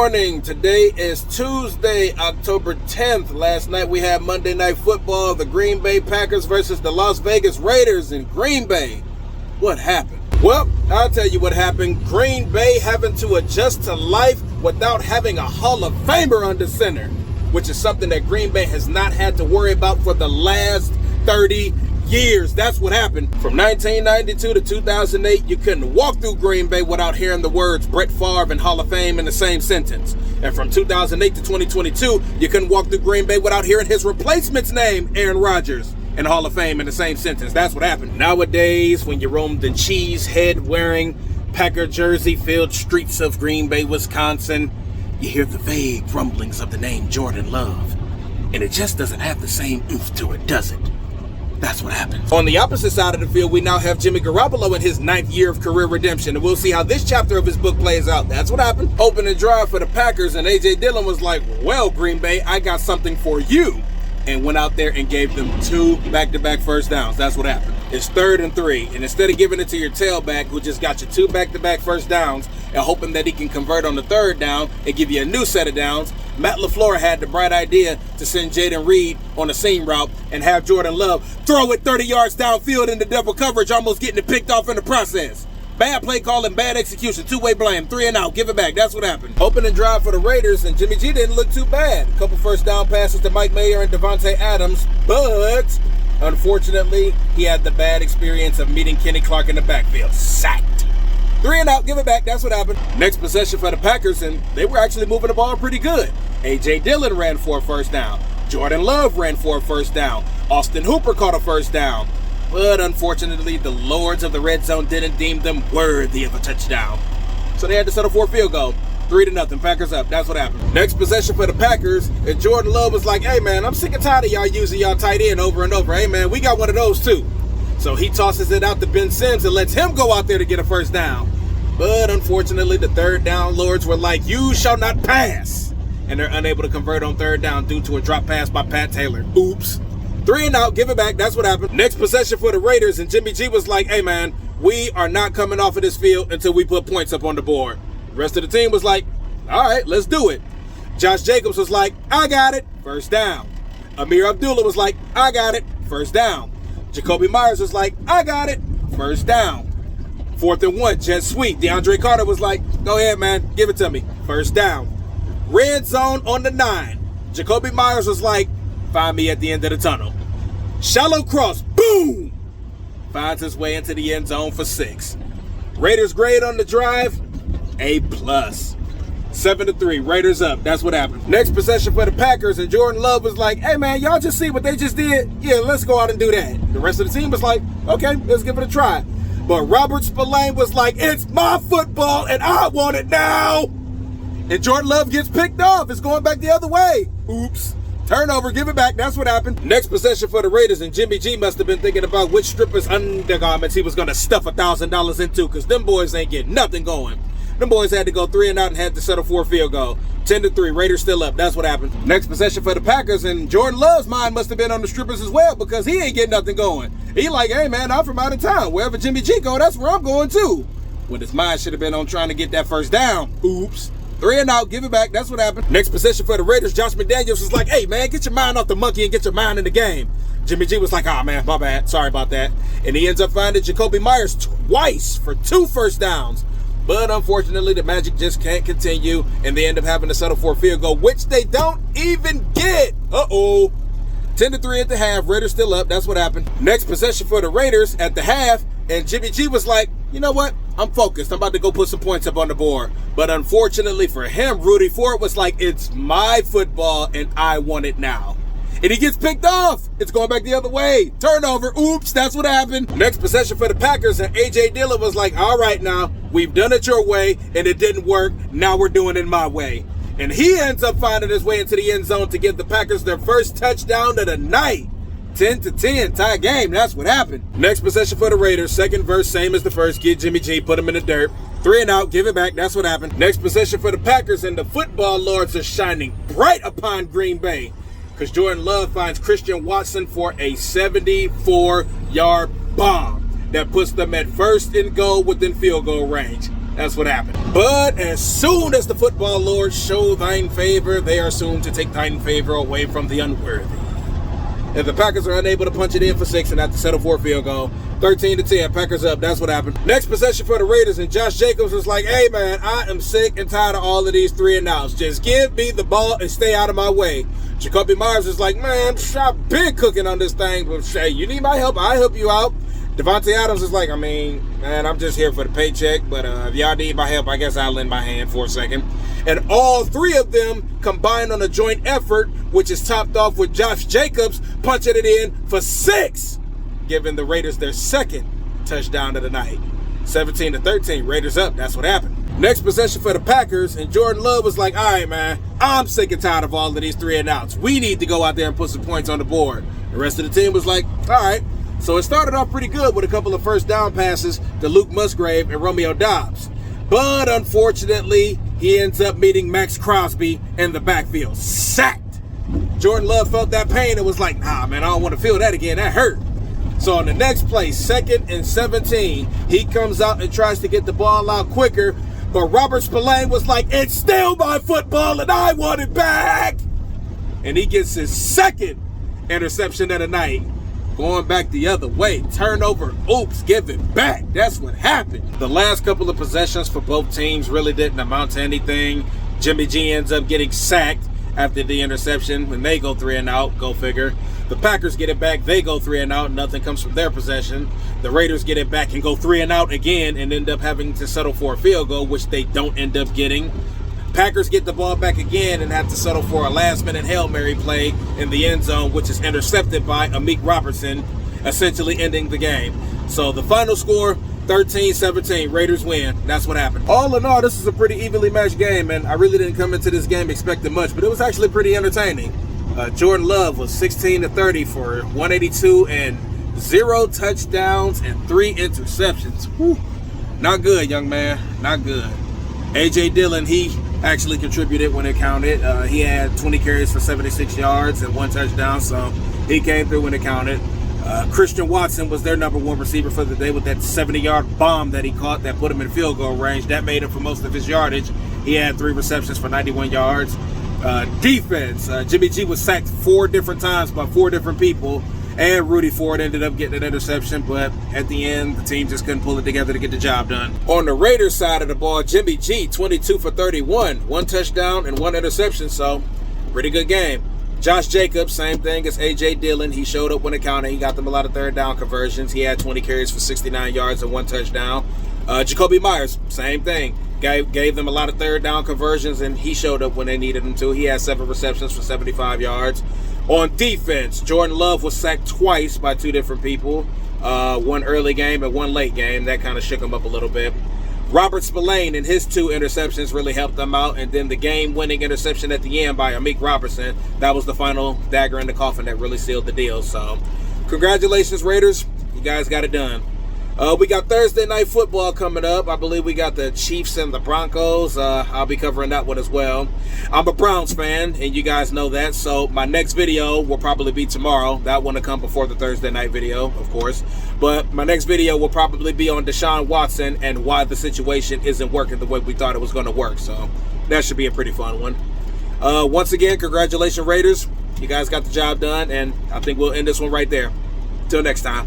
morning. Today is Tuesday, October 10th. Last night we had Monday Night Football, the Green Bay Packers versus the Las Vegas Raiders in Green Bay. What happened? Well, I'll tell you what happened. Green Bay having to adjust to life without having a Hall of Famer under center, which is something that Green Bay has not had to worry about for the last 30 years. That's what happened. From 1992 to 2008, you couldn't walk through Green Bay without hearing the words Brett Favre and Hall of Fame in the same sentence. And from 2008 to 2022, you couldn't walk through Green Bay without hearing his replacement's name, Aaron Rodgers, and Hall of Fame in the same sentence. That's what happened. Nowadays, when you roam the cheesehead-wearing, Packer jersey-filled streets of Green Bay, Wisconsin, you hear the vague rumblings of the name Jordan Love. And it just doesn't have the same oomph to it, does it? That's what happened. On the opposite side of the field, we now have Jimmy Garoppolo in his 9th year of career redemption, and we'll see how this chapter of his book plays out. That's what happened. Opening drive for the Packers, and A.J. Dillon was like, well, Green Bay, I got something for you, and went out there and gave them 2 back-to-back first downs. That's what happened. It's 3rd and 3, and instead of giving it to your tailback, who just got you 2 back-to-back first downs, and hoping that he can convert on the 3rd down and give you a new set of downs, Matt LaFleur had the bright idea to send Jaden Reed on a seam route and have Jordan Love throw it 30 yards downfield into double coverage, almost getting it picked off in the process. Bad play calling, bad execution, 2-way blame, 3 and out, give it back. That's what happened. Opening drive for the Raiders, and Jimmy G didn't look too bad. A couple first down passes to Mike Mayer and Devontae Adams, but unfortunately, he had the bad experience of meeting Kenny Clark in the backfield. Sacked. 3 and out, give it back. That's what happened. Next possession for the Packers, and they were actually moving the ball pretty good. A.J. Dillon ran for a first down. Jordan Love ran for a first down. Austin Hooper caught a first down. But unfortunately, the lords of the red zone didn't deem them worthy of a touchdown. So they had to settle for a field goal. 3-0, Packers up. That's what happened. Next possession for the Packers, and Jordan Love was like, hey, man, I'm sick and tired of y'all using y'all tight end over and over. Hey, man, we got one of those, too. So he tosses it out to Ben Sims and lets him go out there to get a first down. But unfortunately, the 3rd down lords were like, you shall not pass. And they're unable to convert on 3rd down due to a drop pass by Pat Taylor. Oops. 3 and out, give it back. That's what happened. Next possession for the Raiders, and Jimmy G was like, hey, man, we are not coming off of this field until we put points up on the board. The rest of the team was like, all right, let's do it. Josh Jacobs was like, I got it. First down. Amir Abdullah was like, I got it. First down. Jacoby Myers was like, I got it. First down. 4th and 1, jet sweep. DeAndre Carter was like, go ahead, man, give it to me. First down. Red zone on the 9. Jacoby Myers was like, find me at the end of the tunnel. Shallow cross, boom! Finds his way into the end zone for 6. Raiders grade on the drive, A+. 7-3, Raiders up. That's what happened. Next possession for the Packers, and Jordan Love was like, hey, man, y'all just see what they just did? Yeah, let's go out and do that. The rest of the team was like, okay, let's give it a try. But Robert Spillane was like, it's my football, and I want it now. And Jordan Love gets picked off. It's going back the other way. Oops. Turnover, give it back. That's what happened. Next possession for the Raiders, and Jimmy G must have been thinking about which stripper's undergarments he was going to stuff $1,000 into, because them boys ain't getting nothing going. Them boys had to go 3 and out and had to settle for a field goal. 10-3, Raiders still up. That's what happened. Next possession for the Packers, and Jordan Love's mind must have been on the strippers as well, because he ain't getting nothing going. He like, hey, man, I'm from out of town. Wherever Jimmy G go, that's where I'm going too. When his mind should have been on trying to get that first down. Oops. 3 and out, give it back. That's what happened. Next possession for the Raiders, Josh McDaniels was like, hey, man, get your mind off the monkey and get your mind in the game. Jimmy G was like, oh, man, my bad. Sorry about that. And he ends up finding Jacoby Myers twice for 2 first downs. But unfortunately, the magic just can't continue, and they end up having to settle for a field goal, which they don't even get. Uh-oh. 10-3 at the half. Raiders still up. That's what happened. Next possession for the Raiders at the half, and Jimmy G was like, you know what? I'm focused. I'm about to go put some points up on the board. But unfortunately for him, Rudy Ford was like, it's my football, and I want it now. And he gets picked off. It's going back the other way. Turnover. Oops, that's what happened. Next possession for the Packers, and A.J. Dillon was like, all right now, we've done it your way, and it didn't work. Now we're doing it my way. And he ends up finding his way into the end zone to give the Packers their first touchdown of the night. 10-10, tie game. That's what happened. Next possession for the Raiders. Second verse, same as the first. Get Jimmy G, put him in the dirt. 3 and out, give it back. That's what happened. Next possession for the Packers, and the football lords are shining bright upon Green Bay, because Jordan Love finds Christian Watson for a 74-yard bomb that puts them at 1st and goal within field goal range. That's what happened. But as soon as the football lords show thine favor, they are soon to take thine favor away from the unworthy. If the Packers are unable to punch it in for 6 and have to settle for a field goal, 13-10, Packers up. That's what happened. Next possession for the Raiders, and Josh Jacobs was like, hey, man, I am sick and tired of all of these 3-and-outs. Just give me the ball and stay out of my way. Jacoby Myers is like, man, I've been cooking on this thing, but hey, you need my help, I'll help you out. Devontae Adams is like, I mean, man, I'm just here for the paycheck, but if y'all need my help, I guess I'll lend my hand for a second. And all 3 of them combined on a joint effort, which is topped off with Josh Jacobs punching it in for 6, giving the Raiders their 2nd touchdown of the night. 17-13, Raiders up. That's what happened. Next possession for the Packers, and Jordan Love was like, all right, man, I'm sick and tired of all of these 3-and-outs. We need to go out there and put some points on the board. The rest of the team was like, all right. So it started off pretty good with a couple of first down passes to Luke Musgrave and Romeo Doubs. But unfortunately, he ends up meeting Max Crosby in the backfield. Sacked. Jordan Love felt that pain and was like, nah, man, I don't want to feel that again. That hurt. So on the next play, 2nd and 17, he comes out and tries to get the ball out quicker. But Robert Spillane was like, it's still my football and I want it back. And he gets his 2nd interception of the night. Going back the other way. Turnover. Oops. Give it back. That's what happened. The last couple of possessions for both teams really didn't amount to anything. Jimmy G ends up getting sacked after the interception when they go 3-and-out. Go figure. The Packers get it back. They go 3-and-out. Nothing comes from their possession. The Raiders get it back and go 3-and-out again and end up having to settle for a field goal, which they don't end up getting. Packers get the ball back again and have to settle for a last-minute Hail Mary play in the end zone, which is intercepted by Amik Robertson, essentially ending the game. So the final score, 13-17, Raiders win. That's what happened. All in all, this is a pretty evenly matched game, and I really didn't come into this game expecting much, but it was actually pretty entertaining. Jordan Love was 16-30 for 182 and 0 touchdowns and 3 interceptions. Whew. Not good, young man. Not good. A.J. Dillon, he actually contributed when it counted. He had 20 carries for 76 yards and 1 touchdown, so he came through when it counted. Christian Watson was their number 1 receiver for the day with that 70-yard bomb that he caught that put him in field goal range. That made him for most of his yardage. He had 3 receptions for 91 yards. Defense, Jimmy G was sacked 4 different times by 4 different people, and Rudy Ford ended up getting an interception, but at the end, the team just couldn't pull it together to get the job done. On the Raiders side of the ball, Jimmy G, 22 for 31, 1 touchdown and 1 interception, so pretty good game. Josh Jacobs, same thing as A.J. Dillon. He showed up when it counted. He got them a lot of 3rd down conversions. He had 20 carries for 69 yards and 1 touchdown. Jacoby Myers, same thing. Gave them a lot of 3rd down conversions, and he showed up when they needed him to. He had 7 receptions for 75 yards. On defense, Jordan Love was sacked twice by 2 different people. 1 early game and 1 late game. That kind of shook him up a little bit. Robert Spillane and his 2 interceptions really helped them out. And then the game-winning interception at the end by Amik Robertson, that was the final dagger in the coffin that really sealed the deal. So, congratulations, Raiders. You guys got it done. We got Thursday Night Football coming up. I believe we got the Chiefs and the Broncos. I'll be covering that one as well. I'm a Browns fan, and you guys know that. So my next video will probably be tomorrow. That one will come before the Thursday night video, of course. But my next video will probably be on Deshaun Watson and why the situation isn't working the way we thought it was going to work. So that should be a pretty fun one. Once again, congratulations, Raiders. You guys got the job done, and I think we'll end this one right there. Till next time.